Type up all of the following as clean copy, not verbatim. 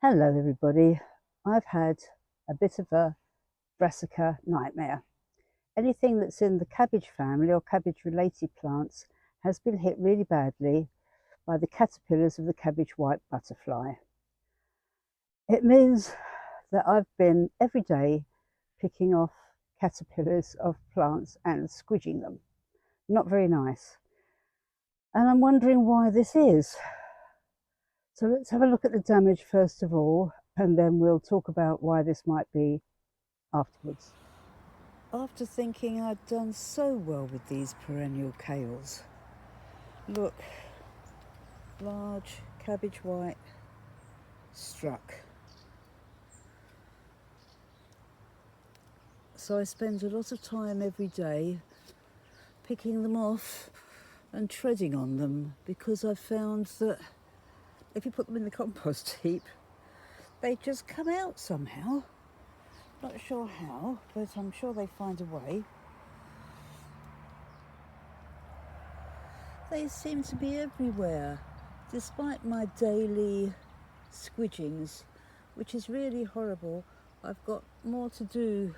Hello everybody. I've had a bit of a brassica nightmare. Anything that's in the cabbage family or cabbage related plants has been hit really badly by the caterpillars of the cabbage white butterfly. It means that I've been every day picking off caterpillars of plants and squidging them. Not very nice. And I'm wondering why this is. So let's have a look at the damage first of all, and then we'll talk about why this might be afterwards. After thinking I'd done so well with these perennial kales, look, large cabbage white struck. So I spend a lot of time every day picking them off and treading on them, because I've found that if you put them in the compost heap, they just come out somehow. Not sure how, but I'm sure they find a way. They seem to be everywhere, despite my daily squidgings, which is really horrible. I've got more to do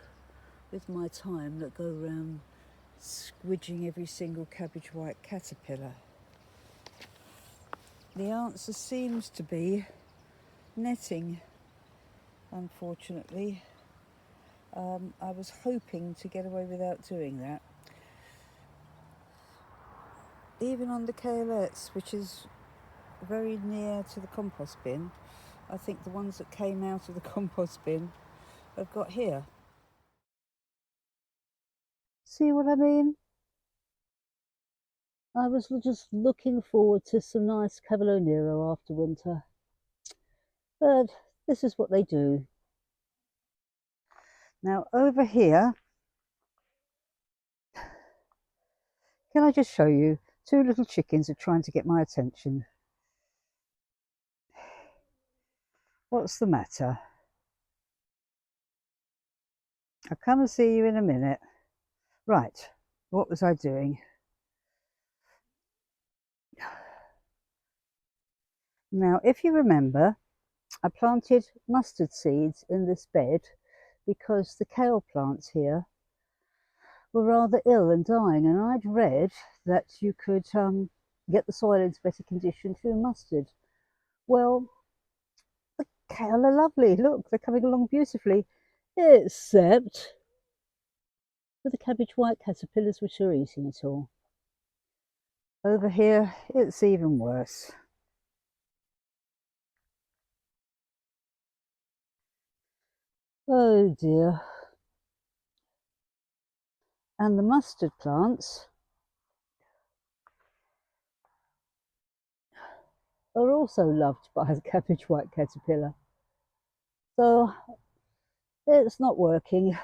with my time that go around squidging every single cabbage white caterpillar. The answer seems to be netting, unfortunately. I was hoping to get away without doing that. Even on the kaleettes, which is very near to the compost bin, I think the ones that came out of the compost bin have got here. See what I mean? I was just looking forward to some nice Cavolo Nero after winter, but this is what they do. Now over here, can I just show you? Two little chickens are trying to get my attention. What's the matter? I'll come and see you in a minute. Right, what was I doing? Now, if you remember, I planted mustard seeds in this bed because the kale plants here were rather ill and dying, and I'd read that you could get the soil into better condition through mustard. Well, the kale are lovely. Look, they're coming along beautifully, except for the cabbage white caterpillars, which are eating it all. Over here, it's even worse. Oh dear. And the mustard plants are also loved by the cabbage white caterpillar. So it's not working.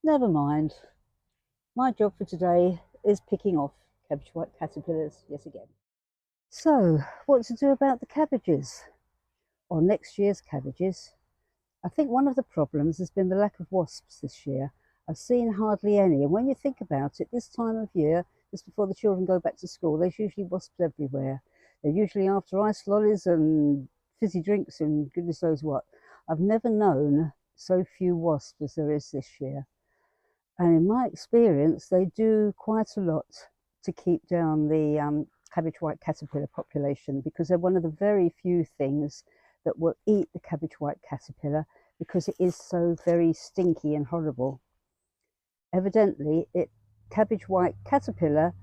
Never mind. My job for today is picking off cabbage white caterpillars yet again. So, what to do about the cabbages? Or next year's cabbages? I think one of the problems has been the lack of wasps this year. I've seen hardly any, and when you think about it, this time of year, just before the children go back to school, there's usually wasps everywhere. They're usually after ice lollies and fizzy drinks and goodness knows what. I've never known so few wasps as there is this year. And in my experience, they do quite a lot to keep down the cabbage white caterpillar population, because they're one of the very few things that will eat the cabbage white caterpillar, because it is so very stinky and horrible. Evidently, cabbage white caterpillar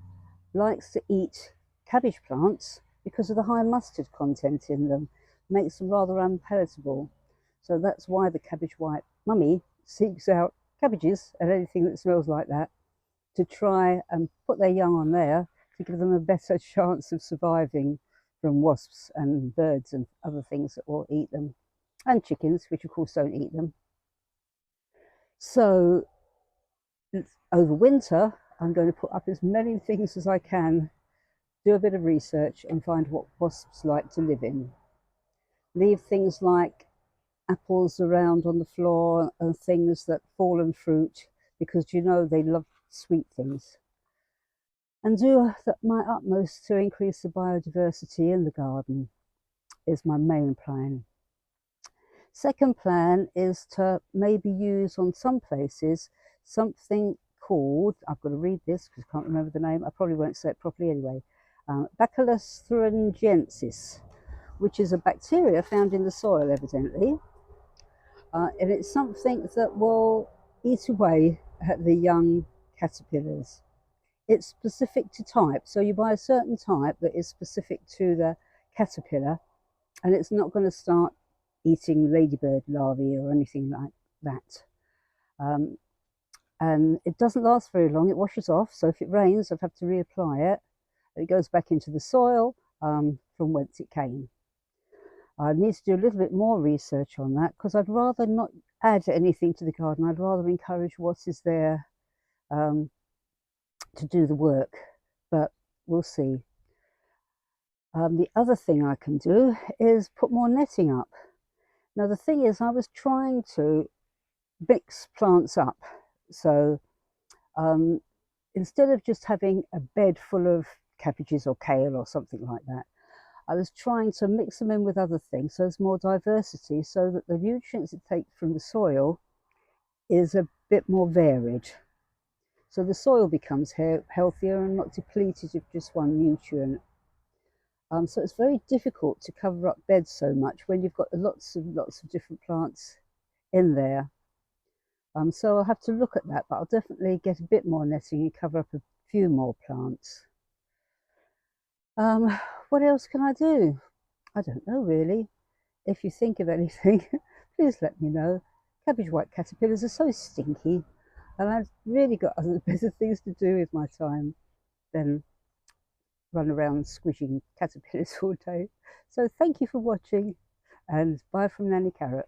likes to eat cabbage plants because of the high mustard content in them. Makes them rather unpalatable. So that's why the cabbage white mummy seeks out cabbages and anything that smells like that to try and put their young on there to give them a better chance of surviving from wasps and birds and other things that will eat them, and chickens, which of course don't eat them. So over winter, I'm going to put up as many things as I can, do a bit of research and find what wasps like to live in. Leave things like apples around on the floor and things that fallen fruit, because you know they love sweet things. And do my utmost to increase the biodiversity in the garden. is my main plan. Second plan is to maybe use on some places something called, I've got to read this because I can't remember the name, I probably won't say it properly anyway, Bacillus thuringiensis, which is a bacteria found in the soil evidently, and it's something that will eat away at the young caterpillars. It's specific to type, so you buy a certain type that is specific to the caterpillar, and it's not going to start eating ladybird larvae or anything like that. And it doesn't last very long, it washes off, so if it rains I've had to reapply it. It goes back into the soil from whence it came. I need to do a little bit more research on that because I'd rather not add anything to the garden. I'd rather encourage what is there to do the work, but we'll see. The other thing I can do is put more netting up. Now the thing is, I was trying to mix plants up, so instead of just having a bed full of cabbages or kale or something like that, I was trying to mix them in with other things so there's more diversity, so that the nutrients it takes from the soil is a bit more varied. So the soil becomes healthier and not depleted of just one nutrient. So it's very difficult to cover up beds so much when you've got lots of different plants in there. So I'll have to look at that, but I'll definitely get a bit more netting and cover up a few more plants. What else can I do? I don't know really. If you think of anything, please let me know. Cabbage white caterpillars are so stinky, and I've really got other better things to do with my time than run around squishing caterpillars all day. So thank you for watching, and bye from Nanny Carrot.